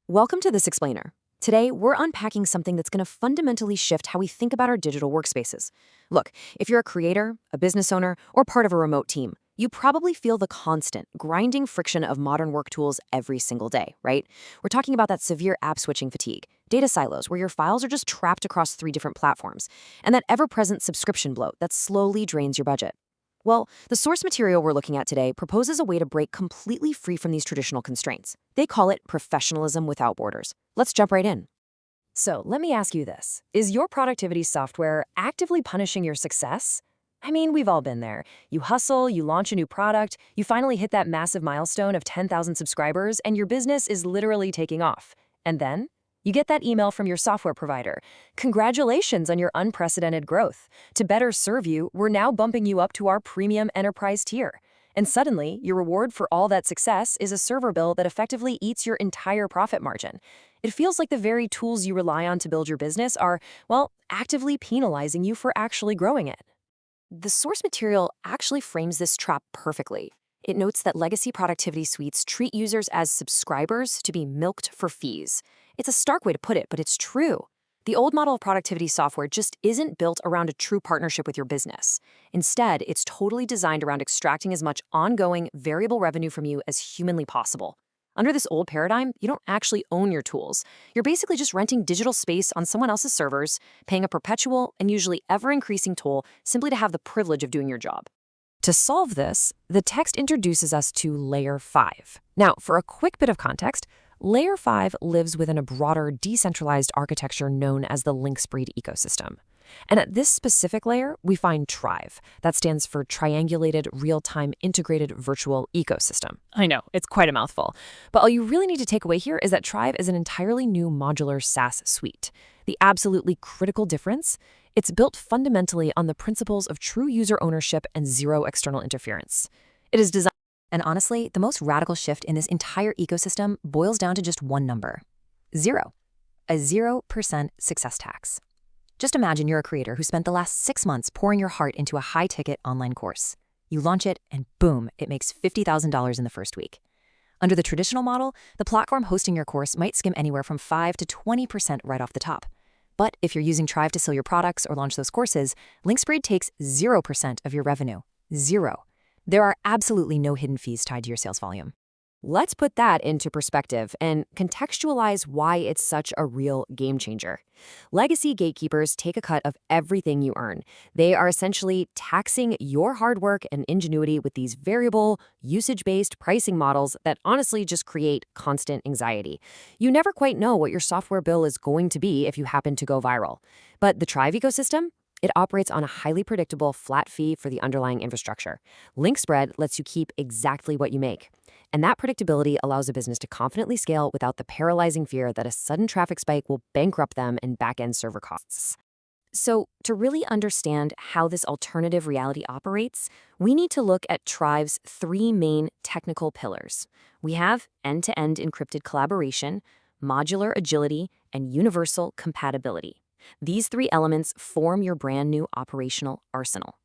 Welcome to This Explainer. Today, we're unpacking something that's going to fundamentally shift how we think about our digital workspaces. Look, if you're a creator, a business owner, or part of a remote team, you probably feel the constant, grinding friction of modern work tools every single day, right? We're talking about that severe app switching fatigue, data silos where your files are just trapped across 3 different platforms, and that ever-present subscription bloat that slowly drains your budget. Well, the source material we're looking at today proposes a way to break completely free from these traditional constraints. They call it professionalism without borders. Let's jump right in. So let me ask you this. Is your productivity software actively punishing your success? I mean, we've all been there. You hustle, you launch a new product, you finally hit that massive milestone of 10,000 subscribers, and your business is literally taking off. And then you get that email from your software provider. Congratulations on your unprecedented growth. To better serve you, we're now bumping you up to our premium enterprise tier. And suddenly, your reward for all that success is a server bill that effectively eats your entire profit margin. It feels like the very tools you rely on to build your business are, well, actively penalizing you for actually growing it. The source material actually frames this trap perfectly. It notes that legacy productivity suites treat users as subscribers to be milked for fees. It's a stark way to put it, but it's true. The old model of productivity software just isn't built around a true partnership with your business. Instead, it's totally designed around extracting as much ongoing, variable revenue from you as humanly possible. Under this old paradigm, you don't actually own your tools. You're basically just renting digital space on someone else's servers, paying a perpetual and usually ever-increasing toll simply to have the privilege of doing your job. To solve this, the text introduces us to Layer 5. Now, for a quick bit of context, Layer 5 lives within a broader, decentralized architecture known as the Linkspreed ecosystem. And at this specific layer, we find Trive. That stands for Triangulated Real-Time Integrated Virtual Ecosystem. I know, it's quite a mouthful. But all you really need to take away here is that Trive is an entirely new modular SaaS suite. The absolutely critical difference? It's built fundamentally on the principles of true user ownership and zero external interference. It is designed. And honestly, the most radical shift in this entire ecosystem boils down to just one number: zero. A 0% success tax. Just imagine you're a creator who spent the last 6 months pouring your heart into a high-ticket online course. You launch it, and boom, it makes $50,000 in the first week. Under the traditional model, the platform hosting your course might skim anywhere from 5 to 20% right off the top. But if you're using Trive to sell your products or launch those courses, Linkspreed takes 0% of your revenue. Zero. There are absolutely no hidden fees tied to your sales volume. Let's put that into perspective and contextualize why it's such a real game changer. Legacy gatekeepers take a cut of everything you earn. They are essentially taxing your hard work and ingenuity with these variable, usage-based pricing models that honestly just create constant anxiety. You never quite know what your software bill is going to be if you happen to go viral. But the Trive ecosystem? It operates on a highly predictable flat fee for the underlying infrastructure. Linkspreed lets you keep exactly what you make. And that predictability allows a business to confidently scale without the paralyzing fear that a sudden traffic spike will bankrupt them in back-end server costs. So, to really understand how this alternative reality operates, we need to look at Trive's 3 main technical pillars. We have end-to-end encrypted collaboration, modular agility, and universal compatibility. These 3 elements form your brand new operational arsenal.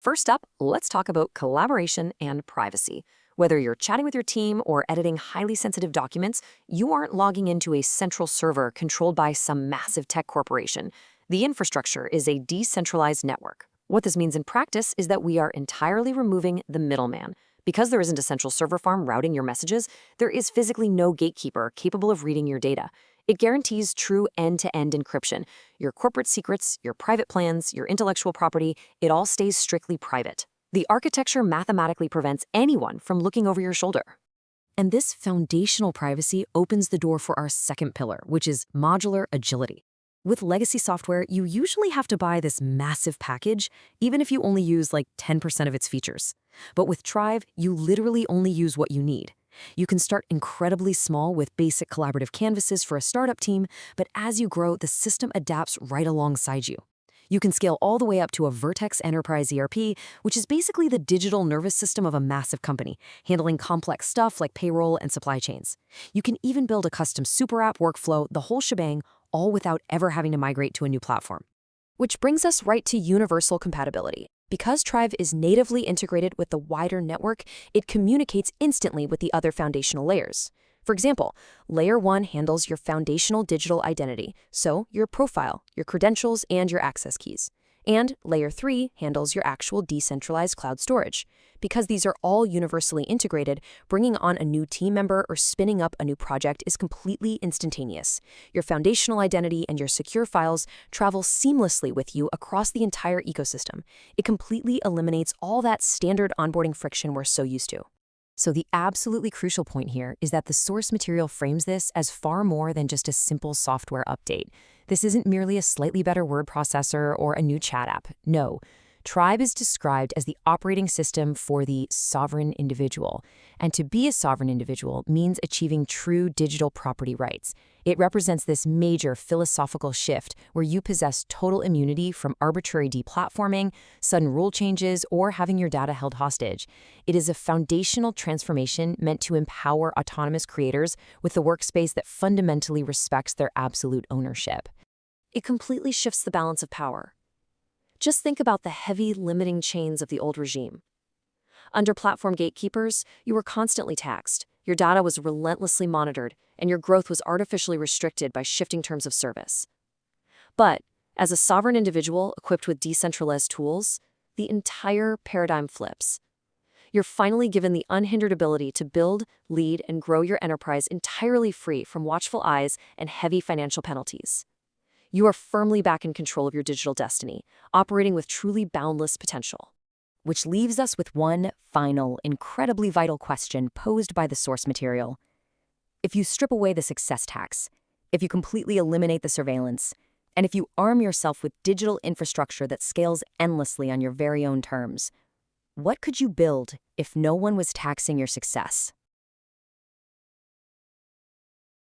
First up, let's talk about collaboration and privacy. Whether you're chatting with your team or editing highly sensitive documents, you aren't logging into a central server controlled by some massive tech corporation. The infrastructure is a decentralized network. What this means in practice is that we are entirely removing the middleman. Because there isn't a central server farm routing your messages, there is physically no gatekeeper capable of reading your data. It guarantees true end-to-end encryption. Your corporate secrets, your private plans, your intellectual property, it all stays strictly private. The architecture mathematically prevents anyone from looking over your shoulder. And this foundational privacy opens the door for our second pillar, which is modular agility. With legacy software, you usually have to buy this massive package, even if you only use like 10% of its features. But with Trive, you literally only use what you need. You can start incredibly small with basic collaborative canvases for a startup team, but as you grow, the system adapts right alongside you. You can scale all the way up to a Vertex Enterprise ERP, which is basically the digital nervous system of a massive company, handling complex stuff like payroll and supply chains. You can even build a custom super app workflow, the whole shebang, all without ever having to migrate to a new platform. Which brings us right to universal compatibility. Because Trive is natively integrated with the wider network, it communicates instantly with the other foundational layers. For example, Layer 1 handles your foundational digital identity, so your profile, your credentials, and your access keys. And Layer 3 handles your actual decentralized cloud storage. Because these are all universally integrated, bringing on a new team member or spinning up a new project is completely instantaneous. Your foundational identity and your secure files travel seamlessly with you across the entire ecosystem. It completely eliminates all that standard onboarding friction we're so used to. So the absolutely crucial point here is that the source material frames this as far more than just a simple software update. This isn't merely a slightly better word processor or a new chat app. No. Trive is described as the operating system for the sovereign individual. And to be a sovereign individual means achieving true digital property rights. It represents this major philosophical shift where you possess total immunity from arbitrary deplatforming, sudden rule changes, or having your data held hostage. It is a foundational transformation meant to empower autonomous creators with a workspace that fundamentally respects their absolute ownership. It completely shifts the balance of power. Just think about the heavy, limiting chains of the old regime. Under platform gatekeepers, you were constantly taxed, your data was relentlessly monitored, and your growth was artificially restricted by shifting terms of service. But, as a sovereign individual equipped with decentralized tools, the entire paradigm flips. You're finally given the unhindered ability to build, lead, and grow your enterprise entirely free from watchful eyes and heavy financial penalties. You are firmly back in control of your digital destiny, operating with truly boundless potential. Which leaves us with one final, incredibly vital question posed by the source material. If you strip away the success tax, if you completely eliminate the surveillance, and if you arm yourself with digital infrastructure that scales endlessly on your very own terms, what could you build if no one was taxing your success?